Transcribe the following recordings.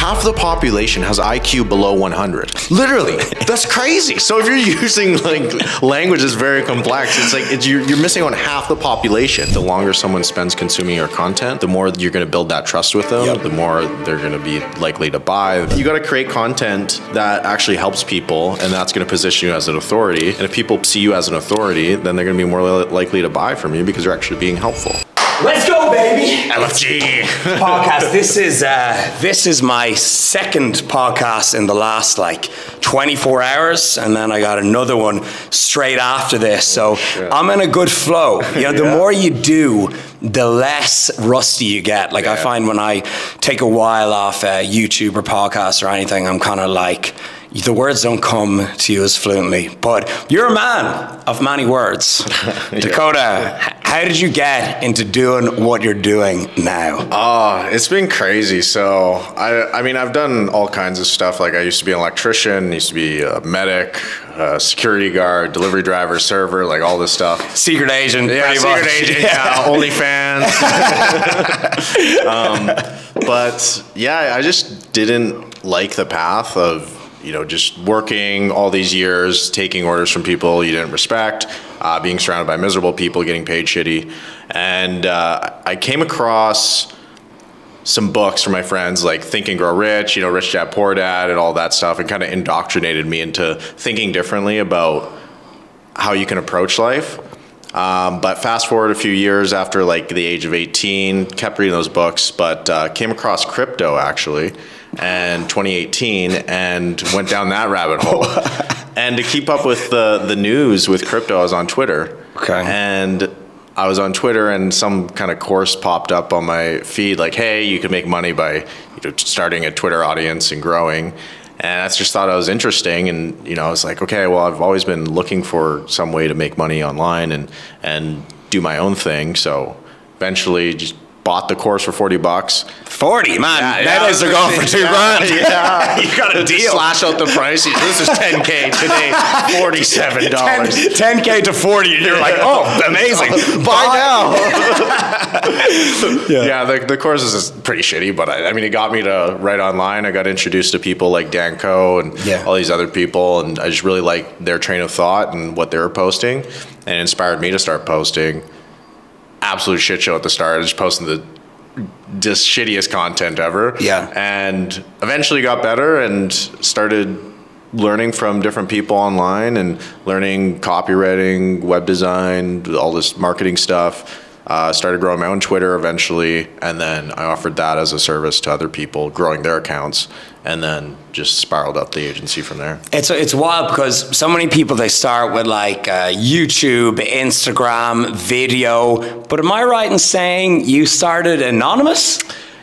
half the population has IQ below 100. Literally, that's crazy. So if you're using like language that's very complex, it's like you're missing on half the population. The longer someone spends consuming your content, the more you're going to build that trust with them, the more they're going to be likely to buy. You got to create content that actually helps people, and that's going to position you as an authority. And if people see you as an authority, then they're going to be more likely to buy from you because you're actually being helpful. Let's go, baby! LFG podcast. This is my second podcast in the last like 24 hours, and then I got another one straight after this. So I'm in a good flow. You know, the more you do, the less rusty you get. Like I find when I take a while off YouTube or podcast or anything, I'm kind of like, the words don't come to you as fluently, but you're a man of many words. Dakota, how did you get into doing what you're doing now? Oh, it's been crazy. So, I mean, I've done all kinds of stuff. Like I used to be an electrician, used to be a medic, security guard, delivery driver, server, like all this stuff. Secret agent. Yeah, secret agent, OnlyFans. But yeah, I just didn't like the path of, you know, just working all these years, taking orders from people you didn't respect, being surrounded by miserable people, getting paid shitty. And I came across some books from my friends, like Think and Grow Rich, you know, Rich Dad, Poor Dad, and all that stuff, and kind of indoctrinated me into thinking differently about how you can approach life. But fast forward a few years after like the age of 18, kept reading those books, but came across crypto actually in 2018 and went down that rabbit hole. And to keep up with the news with crypto, I was on Twitter. Okay. And I was on Twitter and some kind of course popped up on my feed like, hey, you can make money by starting a Twitter audience and growing. And I just thought it was interesting, and you know, I was like, okay, well, I've always been looking for some way to make money online and do my own thing. So eventually, just bought the course for $40. 40, man. Nowadays they're going for $2 grand. Yeah, you got a deal. Slash out the price. This is $10K today, $47. 10K to 40. You're like, oh, amazing. Buy now. Yeah, the course is pretty shitty, but I mean, it got me to write online. I got introduced to people like Dan Coe and all these other people, and I just really liked their train of thought and what they were posting, and it inspired me to start posting. Absolute shit show at the start. I was just posting the just shittiest content ever. Yeah. And eventually got better and started learning from different people online and learning copywriting, web design, all this marketing stuff. Started growing my own Twitter eventually, and then I offered that as a service to other people, growing their accounts, and then just spiraled up the agency from there. It's wild because so many people, they start with like YouTube, Instagram, video, but am I right in saying you started anonymous?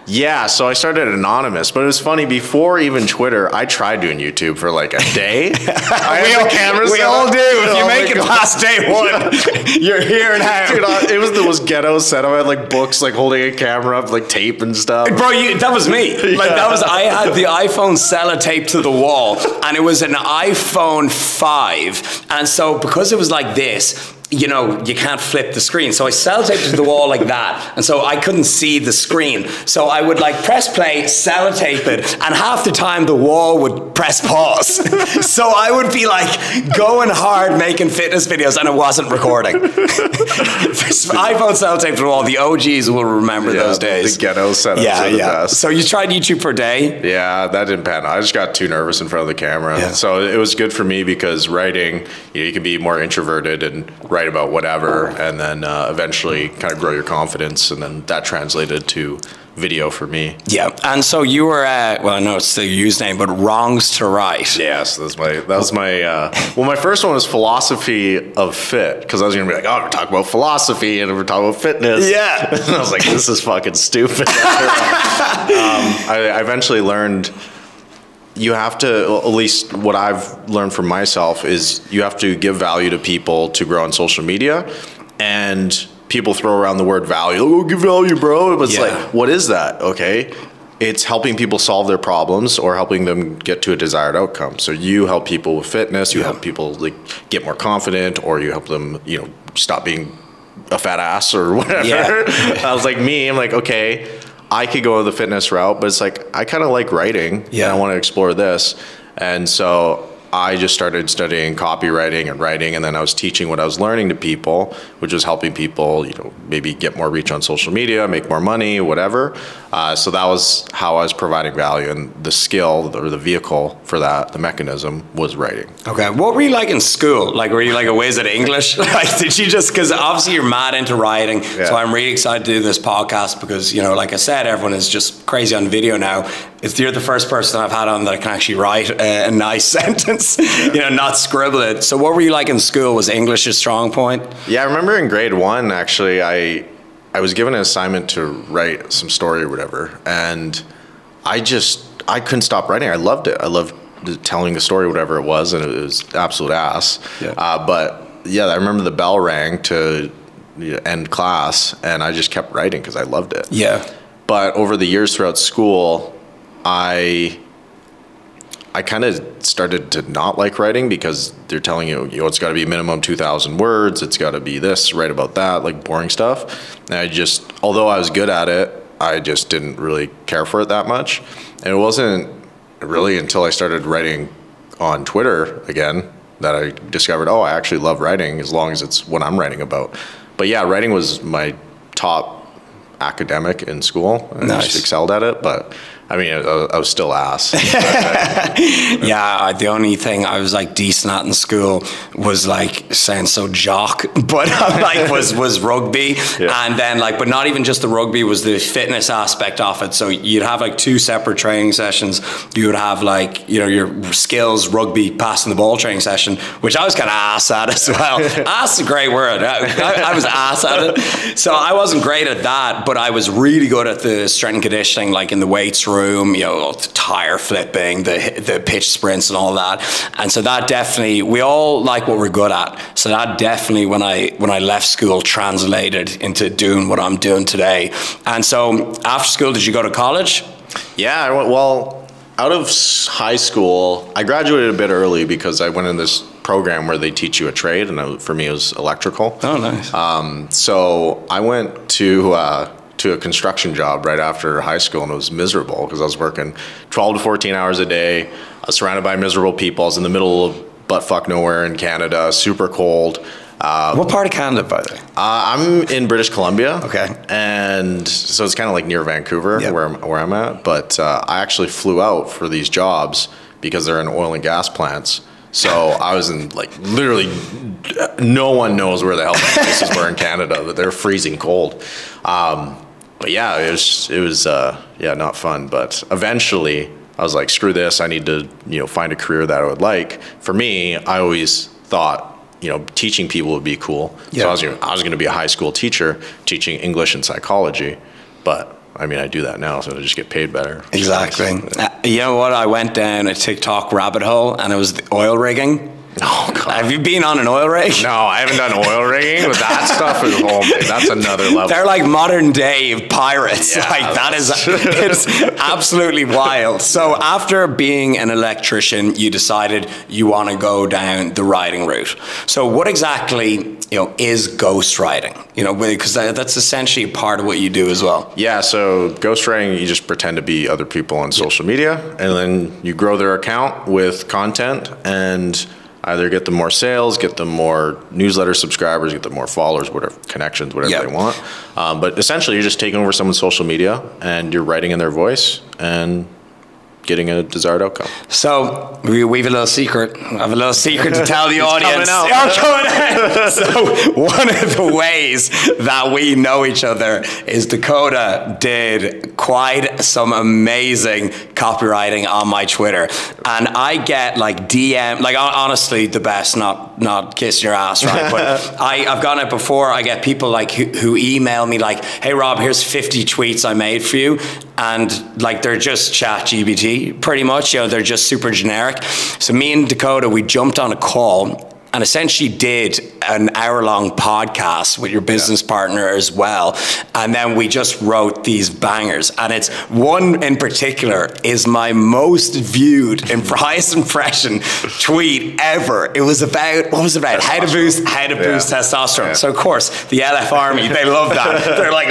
Yeah, so I started anonymous, but it was funny, before even Twitter, I tried doing YouTube for like a day. We all do. If you make it past day one, you're here now. Dude, it was the most ghetto setup. I had like books, like holding a camera up, like tape and stuff. Bro, that was me. Like I had the iPhone sellotape to the wall, and it was an iPhone 5. And so because it was like this, you know, you can't flip the screen. So I sellotaped it to the wall like that. And so I couldn't see the screen. So I would like press play, sellotape it, and half the time the wall would press pause. So I would be like going hard making fitness videos and it wasn't recording. This iPhone sellotape to the wall, the OGs will remember those days. The ghetto setups are the best. So you tried YouTube for a day? Yeah, that didn't pan out. I just got too nervous in front of the camera. Yeah. So it was good for me because writing, you can be more introverted and write about whatever, and then eventually kind of grow your confidence, and then that translated to video for me. Yeah, and so you were well, I know it's the username, but Wrongs to Right. Yes, that was my well, my first one was Philosophy of Fit, because I was gonna be like, oh, we're talking about philosophy and we're talking about fitness. Yeah. And I was like, this is fucking stupid. I eventually learned you have to, at least what I've learned from myself, is you have to give value to people to grow on social media. And people throw around the word value. Oh, give value, bro. But it's like, what is that? Okay. It's helping people solve their problems or helping them get to a desired outcome. So you help people with fitness, you help people like get more confident, or you help them, you know, stop being a fat ass or whatever. I was like, I'm like, okay, I could go the fitness route, but it's like, I kind of like writing. Yeah. And I want to explore this. And so I just started studying copywriting and writing, and then I was teaching what I was learning to people, which was helping people, you know, maybe get more reach on social media, make more money, whatever. So that was how I was providing value, and the skill or the vehicle for that, the mechanism, was writing. Okay, what were you like in school? Like, were you like a whiz at English? Like, did you just, because obviously you're mad into writing, so I'm really excited to do this podcast because, you know, like I said, everyone is just crazy on video now. You're the first person I've had on that can actually write a nice sentence, you know, not scribble it. So what were you like in school? Was English a strong point? Yeah, I remember in grade 1, actually, I was given an assignment to write some story or whatever, and I couldn't stop writing. I loved it. I loved telling the story, whatever it was, and it was absolute ass. Yeah. But yeah, I remember the bell rang to end class, and I just kept writing because I loved it. Yeah. But over the years throughout school, I kind of started to not like writing because they're telling you, it's got to be minimum 2,000 words. It's got to be this, write about that, like boring stuff. And although I was good at it, I just didn't really care for it that much. And it wasn't really until I started writing on Twitter again that I discovered, I actually love writing as long as it's what I'm writing about. But yeah, writing was my top academic in school. I just excelled at it, but I mean, I was still ass. Yeah, the only thing I was like decent at in school was like saying so jock, but like was rugby. Yeah. And then like, but not even just the rugby, was the fitness aspect of it. So you'd have like 2 separate training sessions. You would have like, you know, your skills rugby passing the ball training session, which I was kind of ass at as well. Ass is a great word. I was ass at it. So I wasn't great at that, but I was really good at the strength and conditioning, like in the weights room, you know, the tire flipping, the pitch sprints and all that. And so that definitely, we all like what we're good at. So that definitely, when I left school, translated into doing what I'm doing today. And so after school, did you go to college? Yeah, I went, well, out of high school, I graduated a bit early because I went in this program where they teach you a trade, and for me it was electrical. Oh, nice. So I went to a construction job right after high school, and it was miserable because I was working 12 to 14 hours a day. I was surrounded by miserable people. I was in the middle of buttfuck nowhere in Canada, super cold. What part of Canada, by the way? I'm in British Columbia. Okay. And so it's kind of like near Vancouver, yep, where I'm at. But I actually flew out for these jobs because they're in oil and gas plants. So I was in, like, literally no one knows where the hell these places were in Canada, but they're freezing cold. But yeah, it was not fun. But eventually I was like, screw this. I need to, find a career that I would like. For me, I always thought, teaching people would be cool. Yeah. So I was going to be a high school teacher teaching English and psychology. But I mean, I do that now, so I just get paid better. Exactly. You know what? I went down a TikTok rabbit hole, and it was the oil rigging. Oh, God. Have you been on an oil rig? No, I haven't done oil rigging, but that stuff is that's another level. They're like modern day pirates. Yeah, like it's absolutely wild. So after being an electrician, you decided you want to go down the writing route. So what exactly, is ghostwriting? Because that's essentially part of what you do as well. Yeah, so ghostwriting, you just pretend to be other people on social media, and then you grow their account with content, and either get them more sales, get them more newsletter subscribers, get them more followers, whatever, connections, whatever they want. But essentially, you're just taking over someone's social media and you're writing in their voice and getting a desired outcome. So we have a little secret. I have a little secret to tell the audience. Coming out. So one of the ways that we know each other is Dakota did quite some amazing copywriting on my Twitter, and I get like DM, like honestly the best. Not kissing your ass, right? But I've gotten it before. I get people like who email me like, "Hey Rob, here's 50 tweets I made for you," and like they're just ChatGPT. Pretty much, they're just super generic. So me and Dakota, we jumped on a call and essentially did an hour-long podcast with your business partner as well. And then we just wrote these bangers. And it's one in particular is my most viewed and highest impression tweet ever. It was about, what was it about? How to boost testosterone. So of course, the LF Army, they love that. They're like,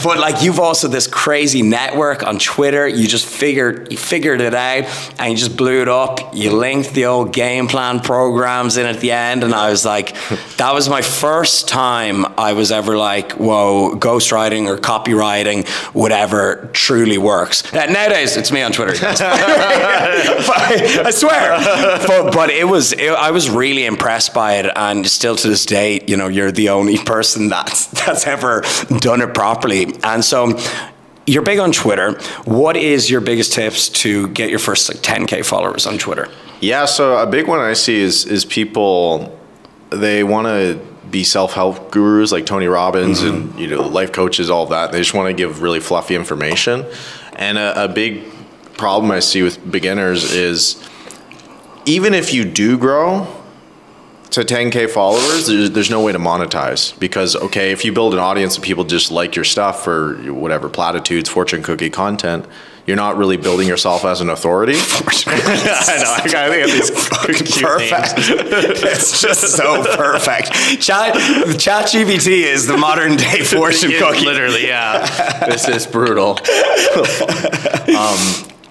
but like you've also this crazy network on Twitter. You just figured it out and you just blew it up. You linked the old game plan programs in at the end. And I was like, that was my first time I was ever like, whoa, ghostwriting or copywriting, whatever, truly works. Nowadays, it's me on Twitter. I swear. But I was really impressed by it, and still to this day, you know, you're the only person that's ever done it properly. And so you're big on Twitter. What is your biggest tips to get your first like 10K followers on Twitter? Yeah, so a big one I see is people, they want to be self-help gurus like Tony Robbins and, you know, life coaches, all of that. They just want to give really fluffy information. And a big problem I see with beginners is, even if you do grow to 10K followers, there's no way to monetize, because, okay, if you build an audience of people just like your stuff for whatever platitudes, fortune cookie content, you're not really building yourself as an authority. I know, I think of these perfect. It's just so perfect. ChatGPT is the modern day fortune cookie. Literally, yeah. This is brutal.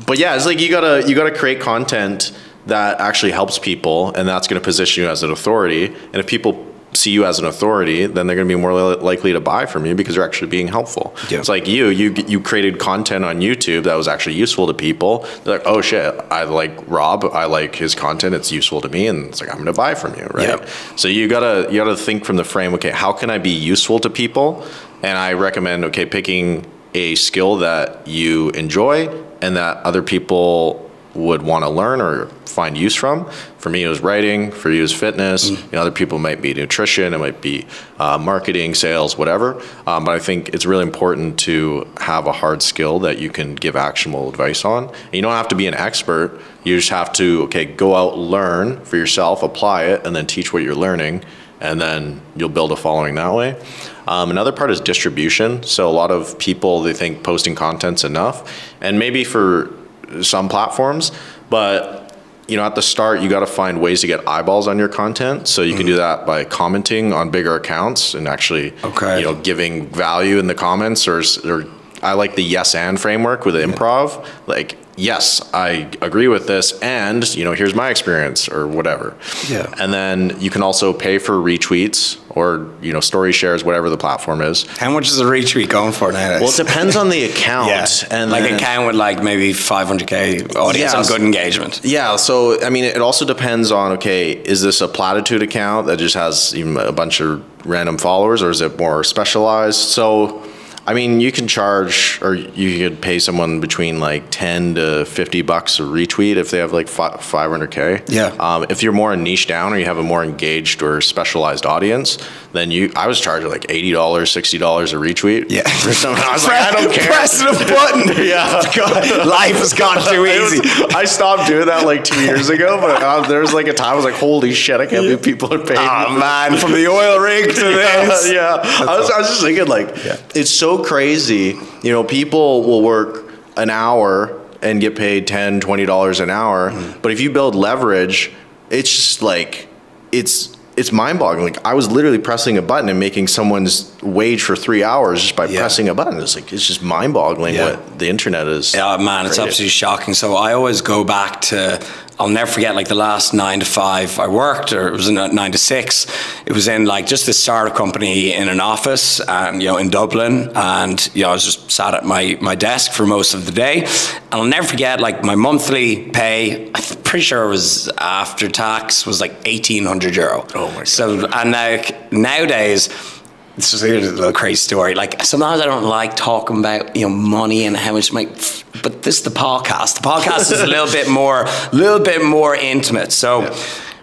But yeah, it's like you gotta create content that actually helps people, and that's going to position you as an authority. And if people see you as an authority, then they're going to be more likely to buy from you because you're actually being helpful. Yeah. It's like you created content on YouTube that was actually useful to people. They're like, oh shit, I like Rob, I like his content, it's useful to me, and it's like, I'm going to buy from you, right? Yep. So you gotta think from the frame, okay, how can I be useful to people? And I recommend, okay, picking a skill that you enjoy and that other people would want to learn or find use from. For me, it was writing. For you, it was fitness. You know, other people might be nutrition. It might be marketing, sales, whatever. But I think it's really important to have a hard skill that you can give actionable advice on. And you don't have to be an expert. You just have to, okay, go out, learn for yourself, apply it, and then teach what you're learning, and then you'll build a following that way. Another part is distribution. So a lot of people, they think posting content's enough, and maybe for some platforms, but you know, at the start, you got to find ways to get eyeballs on your content. So you can do that by commenting on bigger accounts and actually, you know, giving value in the comments, or I like the yes and framework with improv. Like, yes, I agree with this, and you know, here's my experience or whatever. Yeah. And then you can also pay for retweets or, you know, story shares, whatever the platform is. How much is a retweet going for nowadays? Well, it depends on the account. And like an account with like maybe 500K audience and good engagement. Yeah. So I mean, it also depends on, okay, is this a platitude account that just has even a bunch of random followers, or is it more specialized? So I mean, you can charge, or you could pay someone between like 10 to 50 bucks a retweet if they have like 500K. Yeah. If you're more niche down, or you have a more engaged or specialized audience, then I was charging like $80, $60 a retweet. Yeah. For something. I was like, I don't care. Press the button. Yeah. God, life has gone too easy. I stopped doing that like 2 years ago, but there was like a time I was like, holy shit, I can't believe people are paying. Oh man, from the oil rig to this. Yeah. I was just thinking like, it's so crazy. You know, people will work an hour and get paid $10, $20 an hour. But if you build leverage, it's just like, it's mind-boggling. Like, I was literally pressing a button and making someone's wage for 3 hours just by pressing a button. It's like, it's just mind-boggling what the internet is. Yeah, man, it's absolutely shocking. So I always go back to, I'll never forget like the last 9 to 5 I worked, or it was 9 to 6. It was in like just this startup company in an office, and you know, in Dublin, and you know, I was just sat at my desk for most of the day. And I'll never forget, like, my monthly pay, I'm pretty sure it was after tax, was like €1,800. Oh my God. So, and nowadays, this is a little crazy story. Like, sometimes I don't like talking about, you know, money and how much but this is the podcast. The podcast is a little bit more intimate. So,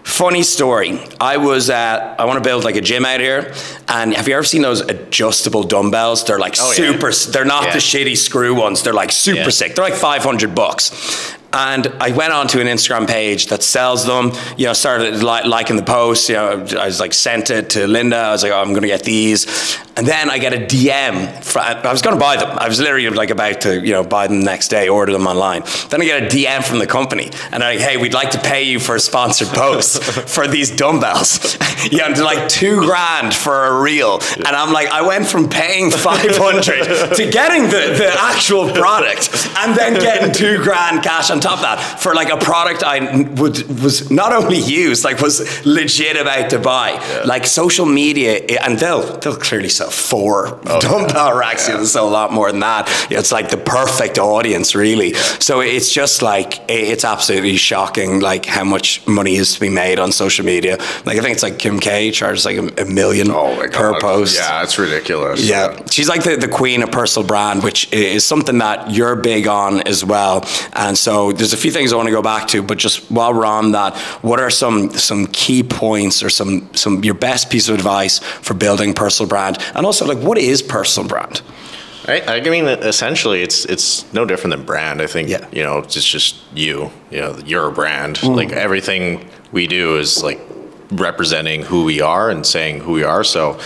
funny story. I want to build like a gym out here. And have you ever seen those adjustable dumbbells? They're like they're not the shitty screw ones. They're like super sick. They're like $500. And I went onto an Instagram page that sells them, you know, started liking the post, you know, I was like, sent it to Linda. I was like, oh, I'm going to get these. And then I get a DM. I was going to buy them. I was literally like about to, you know, buy them the next day, order them online. Then I get a DM from the company and they're like, hey, we'd like to pay you for a sponsored post for these dumbbells. Yeah, and like $2,000 for a reel. And I'm like, I went from paying 500 to getting the actual product and then getting $2,000 cash on top of that for like a product I was not only used, like was legit about to buy. Yeah. Like social media, and they'll clearly sell 4 dumbbell racks. Yeah. They'll sell a lot more than that. It's like the perfect audience, really. Yeah. So it's just like, it's absolutely shocking, like how much money is to be made on social media. Like I think it's like Kim K charges like $1 million per post. Yeah, it's ridiculous. Yeah, she's like the queen of personal brand, which is something that you're big on as well. And so there's a few things I want to go back to, but just while we're on that, what are some key points or some your best piece of advice for building personal brand? And also, like, what is personal brand? Right. I mean, essentially, it's no different than brand. I think, you know, it's just you know, you're a brand. Like everything we do is like representing who we are and saying who we are. So,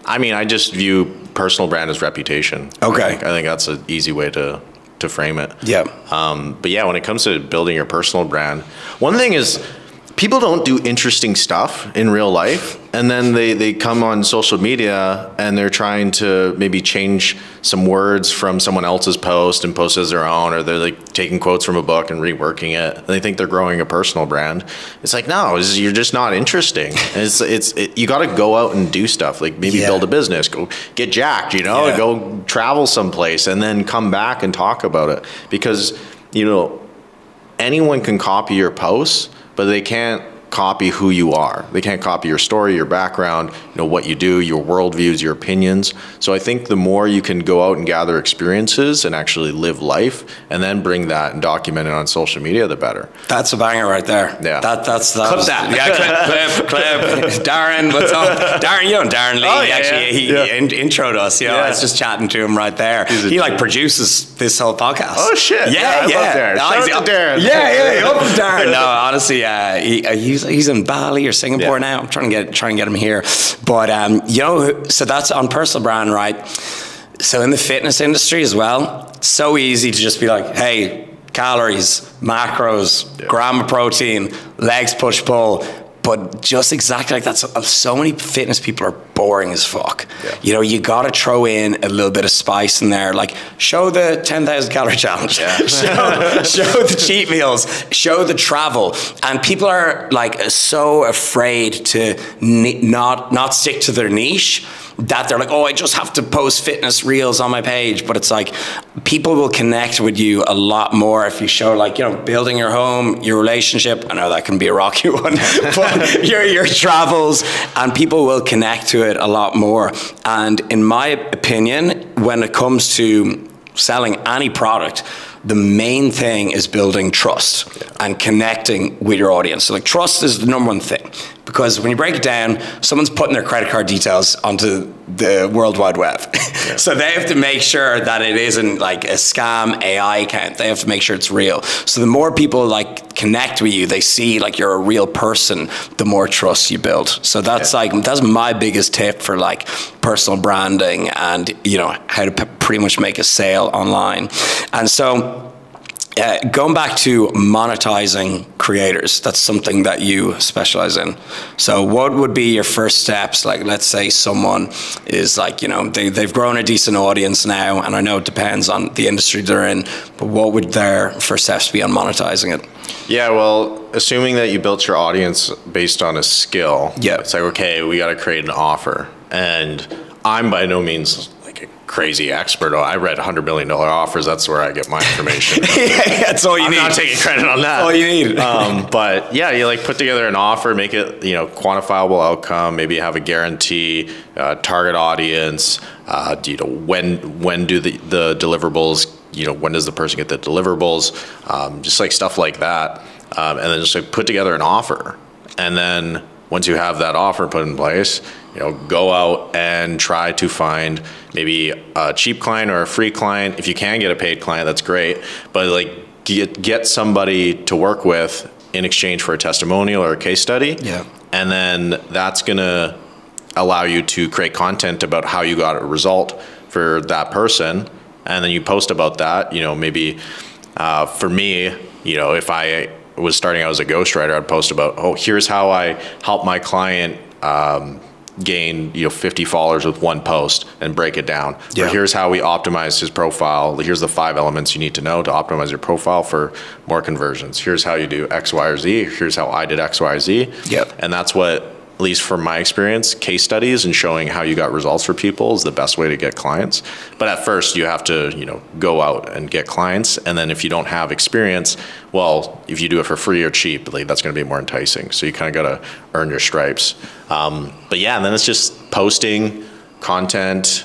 I mean, I just view personal brand as reputation. Okay. I think that's an easy way to frame it. Yeah. But yeah, when it comes to building your personal brand, one thing is people don't do interesting stuff in real life, and then they come on social media and they're trying to maybe change some words from someone else's post and post as their own, or they're like taking quotes from a book and reworking it. And they think they're growing a personal brand. It's like, no, you're just not interesting. You got to go out and do stuff, like maybe build a business, go get jacked, you know, go travel someplace, and then come back and talk about it. Because, you know, anyone can copy your posts, but they can't copy who you are. They can't copy your story, your background, you know, what you do, your worldviews, your opinions. So I think the more you can go out and gather experiences and actually live life, and then bring that and document it on social media, the better. That's a banger right there. Yeah. That's clip that. Yeah, clip. Darren, what's up? Darren, you know Darren Lee. He introed us. You know, I was just chatting to him right there. He like produces this whole podcast. Oh shit. Yeah. I love Darren. Shout out to Darren. Yeah, up Darren. No, honestly, he's in Bali or Singapore now. I'm trying to get him here. But you know, so that's on personal brand, right? So in the fitness industry as well, it's so easy to just be like, hey, calories, macros, gram of protein, legs push pull. But just exactly like that, so many fitness people are boring as fuck. Yeah. You know, you got to throw in a little bit of spice in there. Like, show the 10,000 calorie challenge. Yeah. show the cheat meals. Show the travel. And people are like so afraid to not stick to their niche, that they're like, oh, I just have to post fitness reels on my page. But it's like, people will connect with you a lot more if you show, like, you know, building your home, your relationship. I know that can be a rocky one, but your travels, and people will connect to it a lot more. And in my opinion, when it comes to selling any product, the main thing is building trust and connecting with your audience. So like, trust is the #1 thing, because when you break it down, someone's putting their credit card details onto the World Wide Web. Yeah. So they have to make sure that it isn't like a scam AI account. They have to make sure it's real. So the more people like connect with you, they see like you're a real person, the more trust you build. So that's that's my biggest tip for like personal branding and, you know, how to pretty much make a sale online. And so going back to monetizing creators, that's something that you specialize in. So what would be your first steps? Like, let's say someone is like, you know, they've grown a decent audience now, and I know it depends on the industry they're in, but what would their first steps be on monetizing it? Yeah, well, assuming that you built your audience based on a skill, it's like, okay, we got to create an offer. And I'm by no means like a crazy expert. I read $100 million offers. That's where I get my information. That's all you need. I'm not taking credit on that. All you need. But yeah, you like put together an offer, make it, you know, quantifiable outcome. Maybe have a guarantee, target audience. You know, when do the deliverables? You know, when does the person get the deliverables? Just like stuff like that, and then just like put together an offer, and then once you have that offer put in place, you know, go out and try to find maybe a cheap client or a free client. If you can get a paid client, that's great. But like, get somebody to work with in exchange for a testimonial or a case study. Yeah. And then that's going to allow you to create content about how you got a result for that person. And then you post about that, you know, maybe for me, you know, if I was starting out as a ghostwriter, I'd post about, oh, here's how I help my client gain, you know, 50 followers with one post, and break it down. Yeah. Or here's how we optimize his profile. Here's the 5 elements you need to know to optimize your profile for more conversions. Here's how you do X, Y, or Z. Here's how I did X, Y, Z. Yep. And that's what, at least from my experience, case studies and showing how you got results for people is the best way to get clients. But at first you have to, you know, go out and get clients. And then if you don't have experience, well, if you do it for free or cheap, like, that's going to be more enticing. So you kind of got to earn your stripes. But yeah, and then it's just posting content,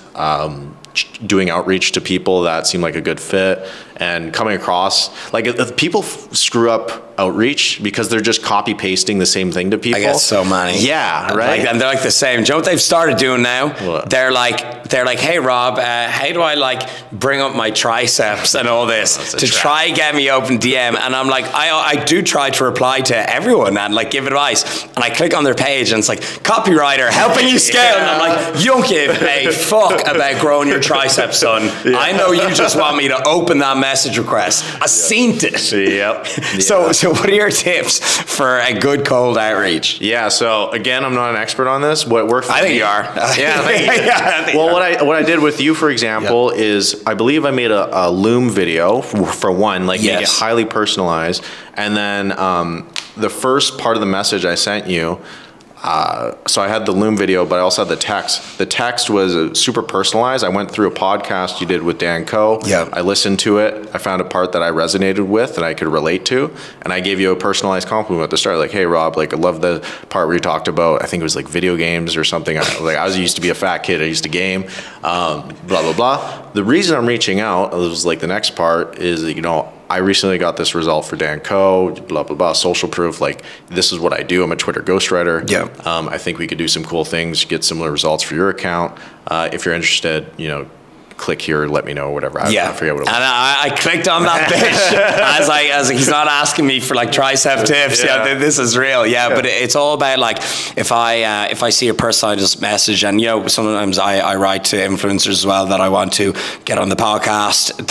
doing outreach to people that seem like a good fit, and coming across, like, if people screw up outreach because they're just copy pasting the same thing to people. I get so many. Yeah, right. Like, and they're like the same. Do you know what they've started doing now? What? They're like, hey Rob, how do I like bring up my triceps and all this to try get me open DM? And I'm like, I do try to reply to everyone and like give advice. And I click on their page and it's like, copywriter helping you scale. And I'm like, you don't give a fuck about growing your triceps, son. Yeah. I know you just want me to open that message request. I seen it. Yep. So what are your tips for a good cold outreach? Yeah. So again, I'm not an expert on this. What worked for I think me, you are. Yeah. I think well, what I did with you, for example, is I believe I made a Loom video for one, like make it highly personalized, and then the first part of the message I sent you. So I had the Loom video, but I also had the text. The text was super personalized. I went through a podcast you did with Dan Coe. Yeah. I listened to it. I found a part that I resonated with and I could relate to. And I gave you a personalized compliment at the start. Like, hey, Rob, like, I love the part where you talked about, I think it was like video games or something. I used to be a fat kid. I used to game, blah, blah, blah. The reason I'm reaching out, it was like the next part is, you know, I recently got this result for Dan Coe, blah, blah, blah, social proof. Like, this is what I do. I'm a Twitter ghostwriter. Yeah. I think we could do some cool things, get similar results for your account. If you're interested, you know, click here, let me know, whatever. I forget what it was. And I clicked on that bitch as he's not asking me for like tricep tips. Yeah, this is real. Yeah, but it's all about like, if I see a personalized message, and you know, sometimes I write to influencers as well that I want to get on the podcast.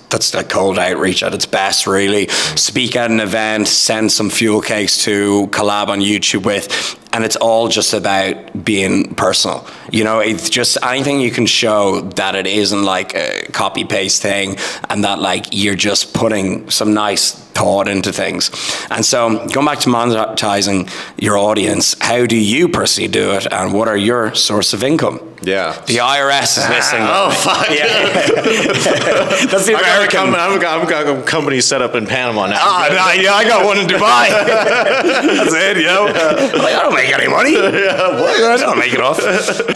That's like cold outreach at its best, really. Speak at an event, send some fuel cakes to, collab on YouTube with, and it's all just about being personal. You know, it's just anything you can show that it isn't like a copy paste thing, and that like you're just putting some nice thought into things. And so going back to monetizing your audience, how do you personally do it, and what are your source of income? Yeah. The IRS is listening. Oh, fuck. Yeah. That's the American. I've got a company set up in Panama now. I got one in Dubai. That's it, you know. Like, I don't make any money. I don't make it off.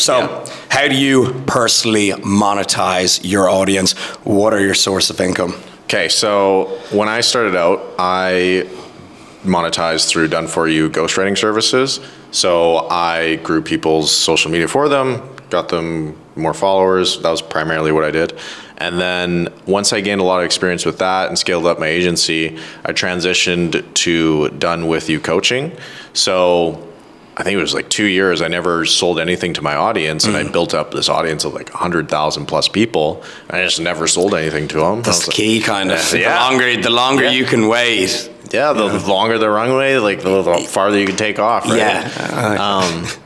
So, how do you personally monetize your audience? What are your source of income? Okay, so when I started out, I monetized through done for you ghostwriting services. So I grew people's social media for them, got them more followers. That was primarily what I did. And then once I gained a lot of experience with that and scaled up my agency, I transitioned to done with you coaching. So I think it was like 2 years, I never sold anything to my audience, and I built up this audience of like 100,000 plus people, and I just never sold anything to them. That's the key, kind of. The longer you can wait. Yeah, the longer the runway, like the farther you can take off, right? Yeah.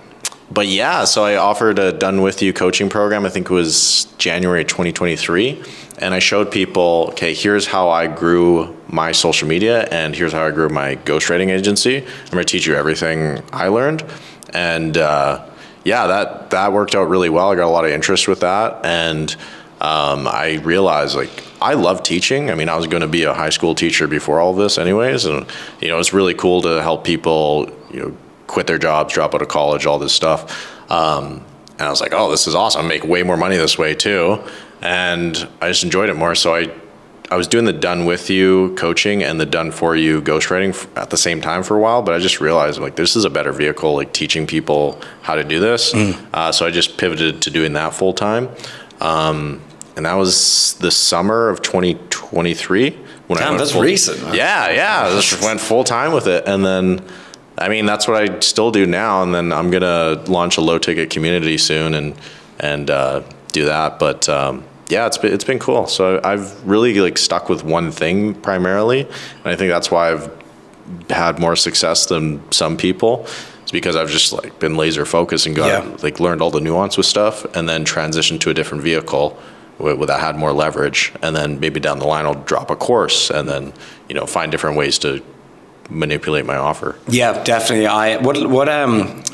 But yeah, so I offered a Done With You coaching program, I think it was January 2023. And I showed people, okay, here's how I grew my social media, and here's how I grew my ghostwriting agency. I'm going to teach you everything I learned. And yeah, that worked out really well. I got a lot of interest with that. And I realized, like, I love teaching. I mean, I was going to be a high school teacher before all of this anyways. And, you know, it's really cool to help people, you know, quit their jobs, drop out of college, all this stuff. And I was like, oh, this is awesome. I make way more money this way too. And I just enjoyed it more. So I was doing the Done With You coaching and the Done For You ghostwriting at the same time for a while, but I just realized, like, this is a better vehicle, like teaching people how to do this. So I just pivoted to doing that full time. And that was the summer of 2023. when I went that's recent. Huh? Yeah. I just went full time with it, and then. I mean, that's what I still do now, and then I'm gonna launch a low ticket community soon and do that. But yeah, it's been cool. So I've really like stuck with one thing primarily, and I think that's why I've had more success than some people. It's because I've just like been laser focused and like learned all the nuance with stuff, and then transitioned to a different vehicle that had more leverage, and then maybe down the line I'll drop a course, and then find different ways to manipulate my offer. Yeah, definitely. What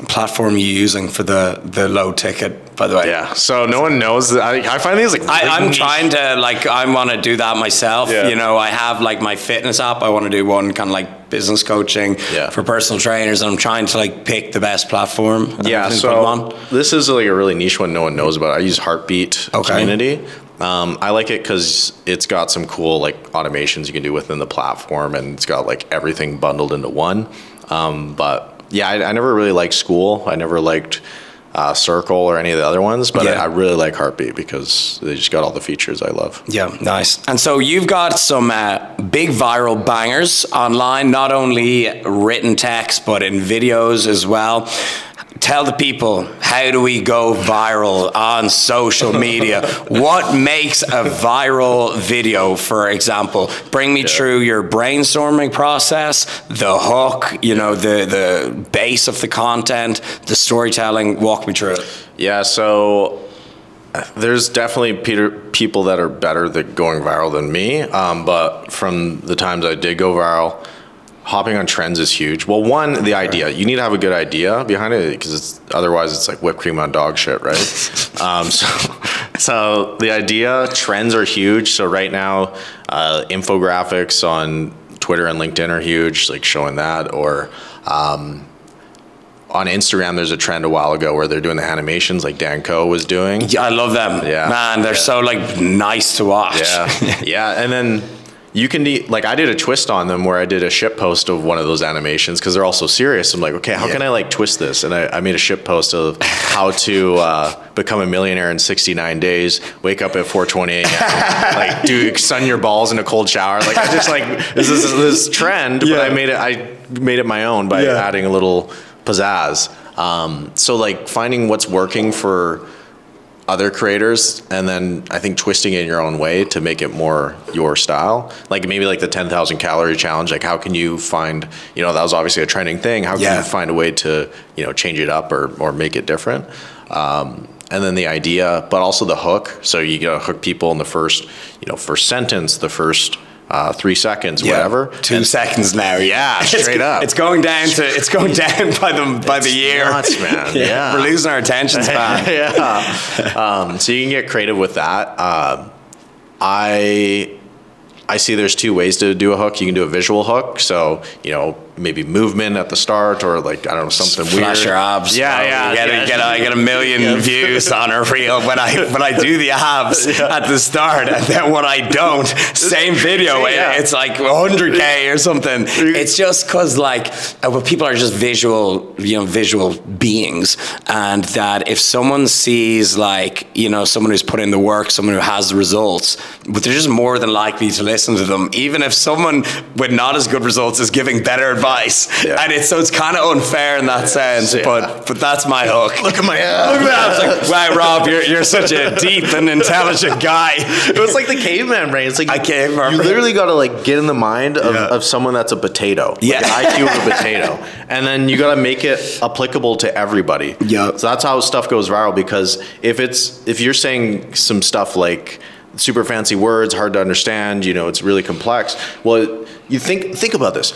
platform are you using for the low ticket, by the way? Yeah, so no one knows. I find these like I'm trying to I want to do that myself. I have like my fitness app. I want to do one kind of like business coaching for personal trainers, and I'm trying to like pick the best platform. Yeah, so this is like a really niche one no one knows about. I use Heartbeat Community. I like it because it's got some cool like automations you can do within the platform, and it's got like everything bundled into one. But yeah, I never really liked School. I never liked Circle or any of the other ones, but I really like Heartbeat because they just got all the features I love. Yeah, nice. And so you've got some big viral bangers online, not only written text, but in videos as well. Tell the people, how do we go viral on social media? What makes a viral video, for example? Bring me through your brainstorming process, the hook, the base of the content, the storytelling. Walk me through it. Yeah, so there's definitely people that are better at going viral than me, but from the times I did go viral, hopping on trends is huge. Well, one, the idea. You need to have a good idea behind it, because otherwise it's like whipped cream on dog shit, right? So the idea, trends are huge. So right now, infographics on Twitter and LinkedIn are huge, like showing that. Or on Instagram, there's a trend a while ago where they're doing the animations like Dan Coe was doing. Yeah, I love them. Yeah. Man, they're so like nice to watch. Yeah, yeah. And then you can like I did a twist on them where I did a ship post of one of those animations because they're all so serious. I'm like, okay, how can I like twist this? And I made a ship post of how to become a millionaire in 69 days, wake up at 4:20 a.m., like do sun your balls in a cold shower. Like I just like this trend, but I made it my own by adding a little pizzazz. So like finding what's working for other creators, and then I think twisting it in your own way to make it more your style. Like maybe like the 10,000 calorie challenge, like how can you find, that was obviously a trending thing. How can you find a way to, change it up or make it different? And then the idea, but also the hook. So you gotta hook people in the first sentence, the first 3 seconds, whatever. 2 seconds now. Yeah, straight up. It's going down by the year. Nuts, man. Yeah. We're losing our attention span. So you can get creative with that. I see there's two ways to do a hook. You can do a visual hook, so maybe movement at the start, or like I don't know, something weird. Flash your abs. Yeah. I get a million views on a reel when I do the abs at the start, and then when I don't, same video. It's like 100K or something. It's just because people are just visual beings, and that if someone sees someone who's put in the work, someone who has the results, but they're just more than likely to listen to them, even if someone with not as good results is giving better advice. And it's kind of unfair in that sense, but that's my hook. Look at my abs. Look at my abs. Like, wow, Rob, you're such a deep and intelligent guy. It was like the caveman brain. It's like you literally got to get in the mind of someone that's a potato. Yeah. Like the IQ of a potato. And then you got to make it applicable to everybody. Yeah. So that's how stuff goes viral, because if you're saying some stuff like super fancy words, hard to understand, it's really complex. Well, you think about this.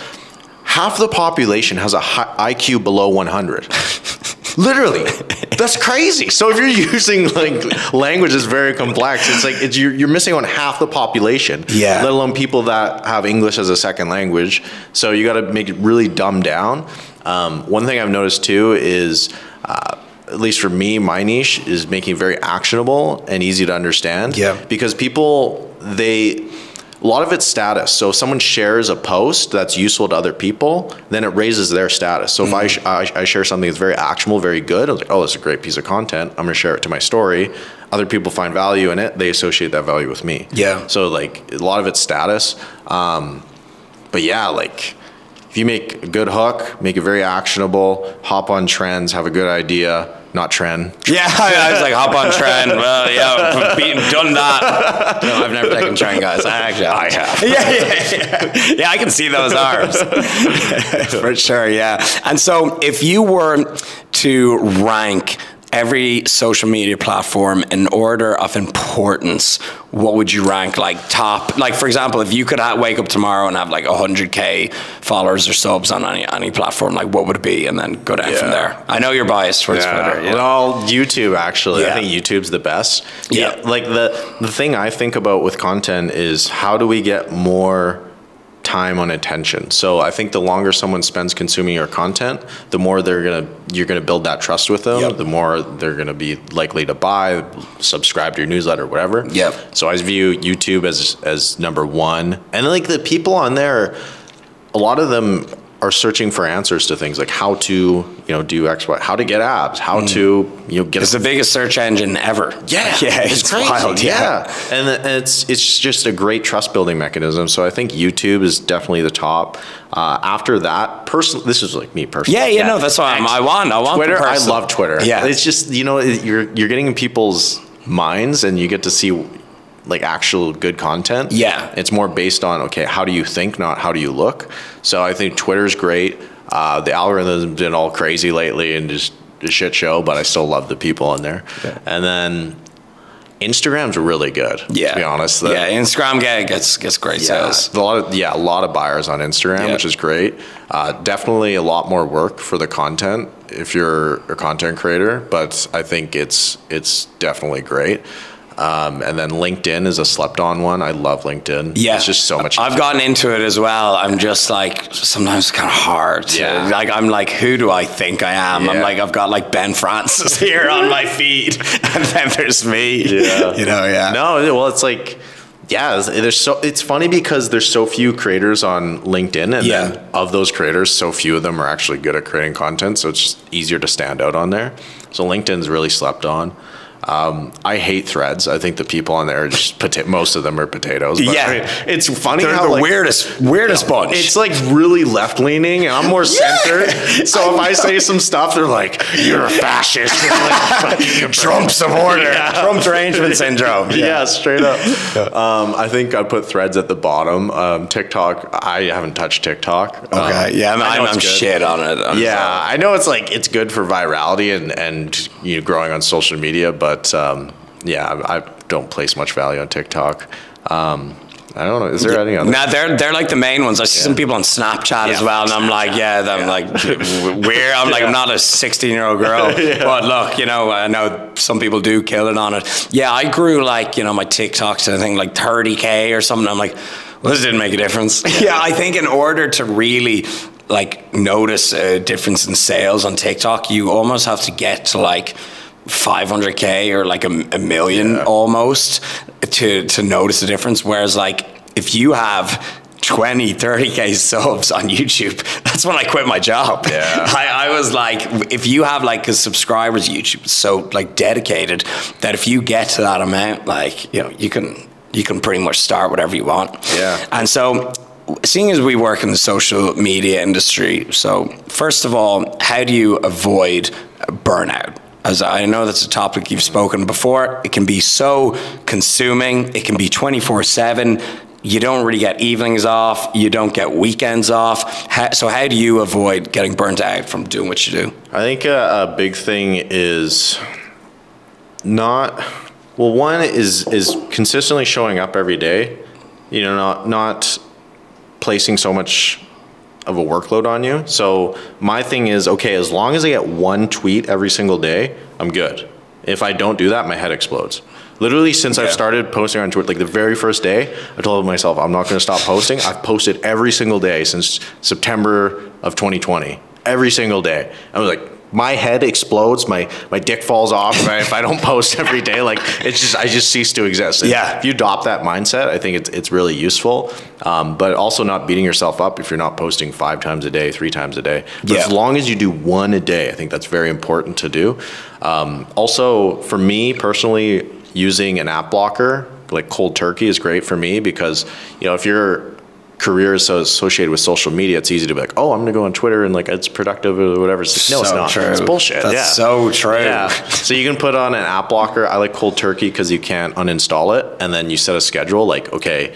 Half the population has a IQ below 100. Literally. That's crazy. So if you're using language that's very complex, it's like you're missing on half the population. Yeah. Let alone people that have English as a second language. So you got to make it really dumbed down. One thing I've noticed too is, at least for me, my niche is making it very actionable and easy to understand. Yeah. Because people, a lot of it's status. So if someone shares a post that's useful to other people, then it raises their status. So if I share something that's very actionable, very good, I was like, oh, this is a great piece of content, I'm gonna share it to my story. Other people find value in it, they associate that value with me. Yeah. So like a lot of it's status. But yeah, like if you make a good hook, make it very actionable, hop on trends, have a good idea, not trend. Yeah, I was like, hop on trend. Well, yeah, done that. No, I've never taken trend, guys. I have. Yeah, I can see those arms. For sure, yeah. And so if you were to rank every social media platform in order of importance, what would you rank like top? Like, for example, if you could wake up tomorrow and have like 100K followers or subs on any platform, like what would it be? And then go down from there. I know you're biased towards Twitter. Yeah. Well, YouTube, actually. I think YouTube's the best. Yeah. Like the thing I think about with content is how do we get more time on attention? So I think the longer someone spends consuming your content, the more you're gonna build that trust with them, the more they're gonna be likely to buy, subscribe to your newsletter, whatever. So I view YouTube as number one. And like the people on there, a lot of them are searching for answers to things like how to, do X, Y, how to get abs, how to, get. It's the biggest search engine ever. Yeah, it's crazy. Wild. Yeah, and it's just a great trust building mechanism. So I think YouTube is definitely the top. After that, personally, this is like me personally. No, that's why I want Twitter. I love Twitter. Yeah, it's just you're getting in people's minds, and you get to see like actual good content. Yeah. It's more based on, okay, how do you think, not how do you look? So I think Twitter's great. The algorithm's been all crazy lately and just a shit show, but I still love the people on there. Yeah. And then Instagram's really good, to be honest. Instagram gets great sales. A lot of buyers on Instagram, which is great. Definitely a lot more work for the content if you're a content creator, but I think it's definitely great. And then LinkedIn is a slept-on one. I love LinkedIn. Yeah, it's just so much. I've gotten into it as well. I'm just like, sometimes it's kind of hard. I'm like, who do I think I am? Yeah. I'm like, I've got like Ben Francis here on my feed, and then there's me. Yeah. No, well, it's like, it's funny because there's so few creators on LinkedIn, and then of those creators, so few of them are actually good at creating content. So it's just easier to stand out on there. So LinkedIn's really slept on. I hate Threads. I think the people on there are just most of them are potatoes. But I mean, it's funny they're how the weirdest bunch. It's like really left leaning, and I'm more centered. So if I say some stuff, they're like, "You're a fascist." Like, Trump supporter. Trump derangement syndrome. Yeah, straight up. I think I put Threads at the bottom. TikTok. I haven't touched TikTok. Okay. I'm shit on it. I know it's good for virality and growing on social media, but I don't place much value on TikTok. I don't know. Is there any other? Nah, they're like the main ones. I see some people on Snapchat as well, and I'm like, weird. I'm like, I'm not a 16-year-old girl, but look, I know some people do kill it on it. Yeah, I grew like, my TikTok to I think like 30K or something. I'm like, well, this didn't make a difference. I think in order to really like notice a difference in sales on TikTok, you almost have to get to like 500K or like a million almost to notice the difference. Whereas like if you have 20-30K subs on YouTube, that's when I quit my job. I was like, if you have like, because subscribers YouTube is so like dedicated that if you get to that amount, like you can pretty much start whatever you want. And so seeing as we work in the social media industry, so first of all, how do you avoid burnout? As I know that's a topic you've spoken before. It can be so consuming. It can be 24/7. You don't really get evenings off. You don't get weekends off. So how do you avoid getting burnt out from doing what you do? I think a big thing is one is consistently showing up every day. Not placing so much of a workload on you. So my thing is, okay, as long as I get one tweet every single day, I'm good. If I don't do that, my head explodes. Literally since I've started posting on Twitter, like the very first day, I told myself, I'm not going to stop posting. I've posted every single day since September of 2020, every single day. I was like, my head explodes, my dick falls off if I don't post every day. Like it's just, I just cease to exist. And Yeah. if you adopt that mindset, I think it's really useful. But also not beating yourself up if you're not posting 5 times a day, 3 times a day. But as long as you do 1 a day, I think that's very important to do. Also, for me personally, using an app blocker like cold turkey is great for me because, you know, if your career is so associated with social media, it's easy to be like, oh, I'm going to go on Twitter and like it's productive or whatever. It's like, no, it's not. True. It's bullshit. That's so true. Yeah. So you can put on an app blocker. I like cold turkey because you can't uninstall it. And then you set a schedule like, okay,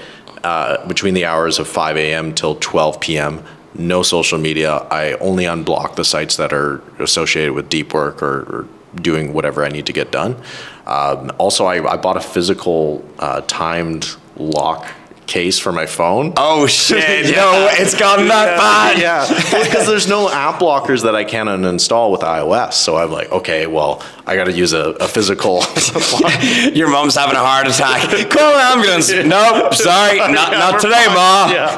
between the hours of 5 a.m. till 12 p.m., no social media. I only unblock the sites that are associated with deep work or doing whatever I need to get done. Also, I bought a physical timed lock case for my phone. Oh shit! No, it's gotten that bad. Yeah, because there's no app blockers that I can uninstall with iOS. So I'm like, okay, well, I got to use a physical. Your mom's having a heart attack. Call an ambulance. Nope, sorry, not today, Ma. Yeah.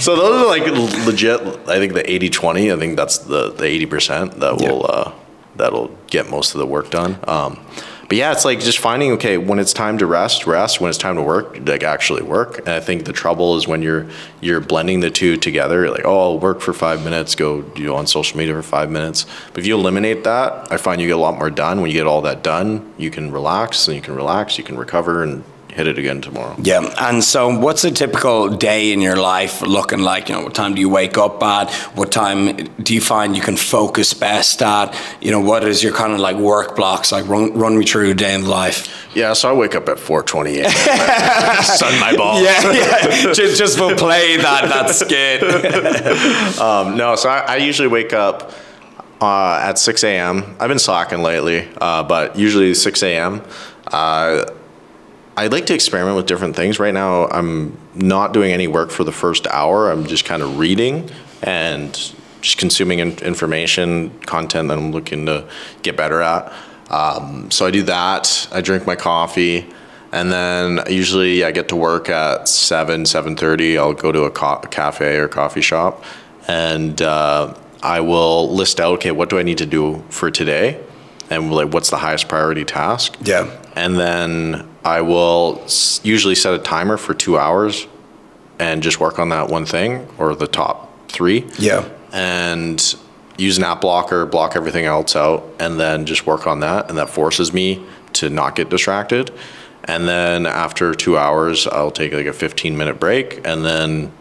So those are like legit. I think the 80-20. I think that's the 80% that will that'll get most of the work done. But yeah, it's like just finding, okay, when it's time to rest, when it's time to work, like actually work. And I think the trouble is when you're blending the two together, like, oh, I'll work for 5 minutes, go on social media for 5 minutes. But if you eliminate that, I find you get a lot more done. When you get all that done, you can relax, you can recover and hit it again tomorrow. Yeah, and so what's a typical day in your life looking like? You know, what time do you wake up at? What time do you find you can focus best at? You know, what is your kind of like work blocks? Like run me through a day in life. Yeah, so I wake up at 4:28. Sun my balls. Yeah. Just we'll play that skit. No, so I usually wake up at 6 a.m. I've been slacking lately, but usually 6 a.m. I like to experiment with different things. Right now, I'm not doing any work for the first hour. I'm just kind of reading and just consuming information, content that I'm looking to get better at. So I do that. I drink my coffee. And then usually I get to work at 7:30. I'll go to a cafe or coffee shop. And I will list out, okay, what do I need to do for today? And like, what's the highest priority task? Yeah. And then I will usually set a timer for 2 hours and just work on that one thing or the top 3. Yeah. And use an app blocker, block everything else out, and then just work on that. And that forces me to not get distracted. And then after 2 hours, I'll take like a 15-minute break and then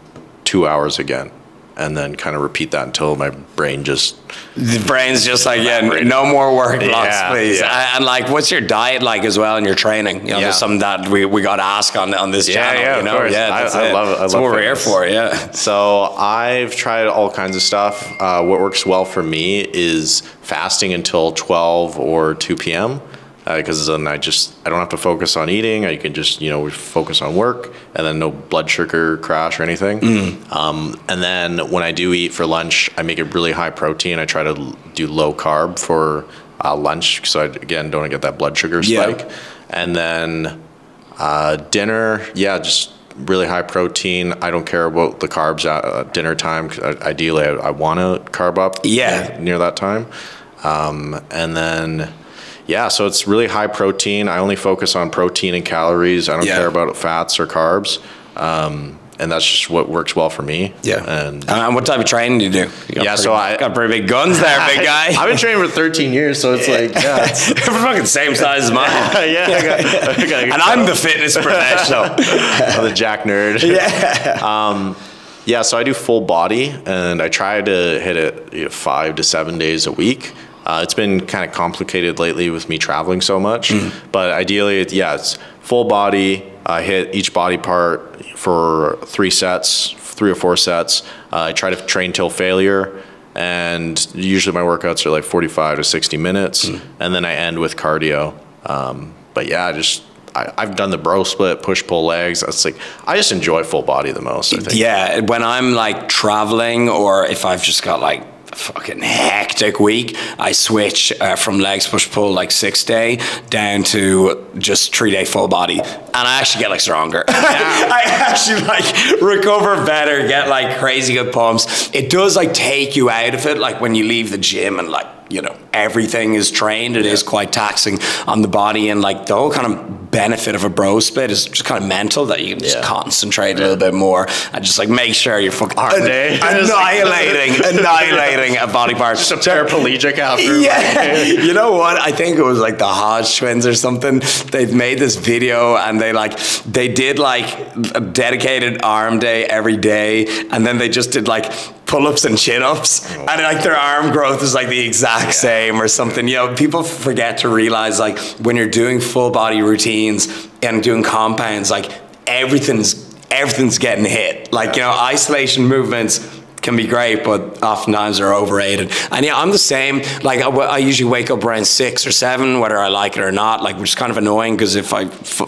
2 hours again. And then kind of repeat that until my brain just... The brain's just like, yeah, no more work blocks, please. Yeah. And like, what's your diet like as well in your training? You know, there's something that we got to ask on this channel. Yeah, you know? Of course. I love it. That's what we're here for, yeah. So I've tried all kinds of stuff. What works well for me is fasting until 12 or 2 p.m. Because then I don't have to focus on eating. I can just, focus on work and then no blood sugar crash or anything. And then when I do eat for lunch, I make it really high protein. I try to do low carb for lunch so I, again, don't get that blood sugar spike. Yeah. And then dinner, just really high protein. I don't care about the carbs at dinner time. Ideally, I want to carb up near that time. And then... Yeah, so it's really high protein. I only focus on protein and calories. I don't care about fats or carbs. And that's just what works well for me. Yeah. And what type of training do you do? I got pretty big guns there, big guy. I've been training for 13 years, so it's like, it's we're fucking same size as mine. And I'm the fitness professional. I'm the jack nerd. Yeah. So I do full body, and I try to hit it 5 to 7 days a week. It's been kind of complicated lately with me traveling so much, but ideally, it's full body. I hit each body part for 3 or 4 sets. I try to train till failure, and usually my workouts are like 45 to 60 minutes, and then I end with cardio. But I've done the bro split, push-pull legs. It's like, I just enjoy full body the most, I think. Yeah, when I'm like traveling or if I've just got like fucking hectic week, I switch from legs push-pull like 6-day down to just 3-day full body. And I actually get like stronger. I actually like recover better, get like crazy good pumps. It does like take you out of it, like when you leave the gym and like, you know, everything is trained. It is quite taxing on the body, and like the whole kind of benefit of a bro split is just kind of mental, that you can just concentrate a little bit more and just like make sure you're fucking annihilating a body part. Just a paraplegic after. Yeah. You know what? I think it was like the Hodge twins or something. They've made this video and they did like a dedicated arm day every day, and then they just did like pull-ups and chin-ups, and like their arm growth is like the exact same or something. You know, people forget to realize like when you're doing full body routines and doing compounds, like everything's getting hit. Like, you know, isolation movements can be great, but oftentimes are overrated. And yeah, I'm the same. Like I usually wake up around 6 or 7, whether I like it or not, like, which is kind of annoying, because if I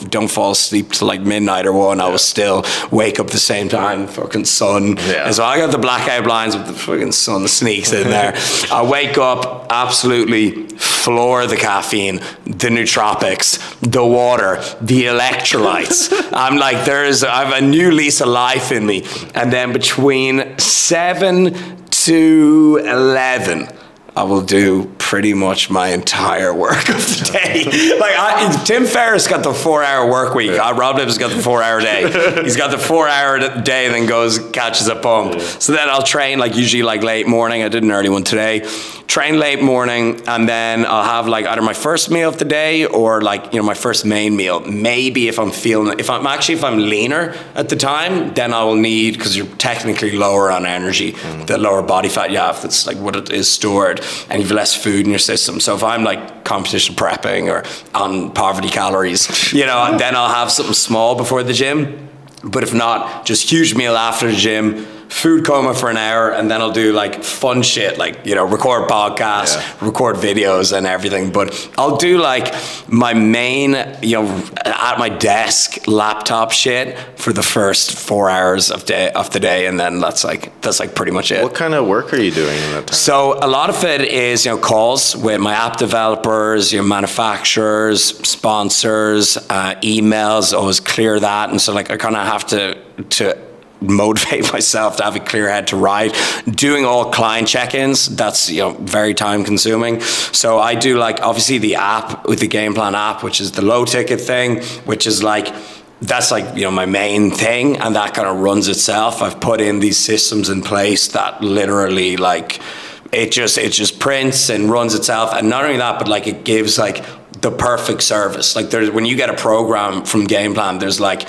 don't fall asleep till like midnight or 1, I will still wake up the same time, fucking sun. And so I got the blackout blinds with the fucking sun sneaks in there. I wake up, absolutely floor the caffeine, the nootropics, the water, the electrolytes. I'm like, I have a new lease of life in me. And then between 7 to 11, I will do pretty much my entire work of the day. Like Tim Ferriss got the 4-hour work week. Rob Lipp's got the 4-hour day. He's got the 4-hour day and then goes, catches a pump. So then I'll train like usually like late morning. I did an early one today. Train late morning, and then I'll have like either my first meal of the day or like, you know, my first main meal. Maybe if I'm leaner at the time, then I will need, because you're technically lower on energy, the lower body fat you have, that's like what it is stored, and you've less food in your system. So if I'm like competition prepping or on poverty calories, you know, then I'll have something small before the gym. But if not, just huge meal after the gym, food coma for an hour, and then I'll do like fun shit, like, you know, record podcasts, record videos and everything. But I'll do like my main, you know, at my desk laptop shit for the first 4 hours of the day, and then that's like pretty much it. What kind of work are you doing in that time? So a lot of it is, you know, calls with my app developers, you know, manufacturers, sponsors, emails, always clear that. And so like I kind of have to motivate myself to have a clear head to write. Doing all client check-ins, that's, you know, very time consuming. So I do like obviously the app with the game plan app, which is the low ticket thing, which is like, that's like, you know, my main thing, and that kind of runs itself. I've put in these systems in place that literally like it just prints and runs itself. And not only that, but like it gives like the perfect service. Like when you get a program from Game Plan, there's like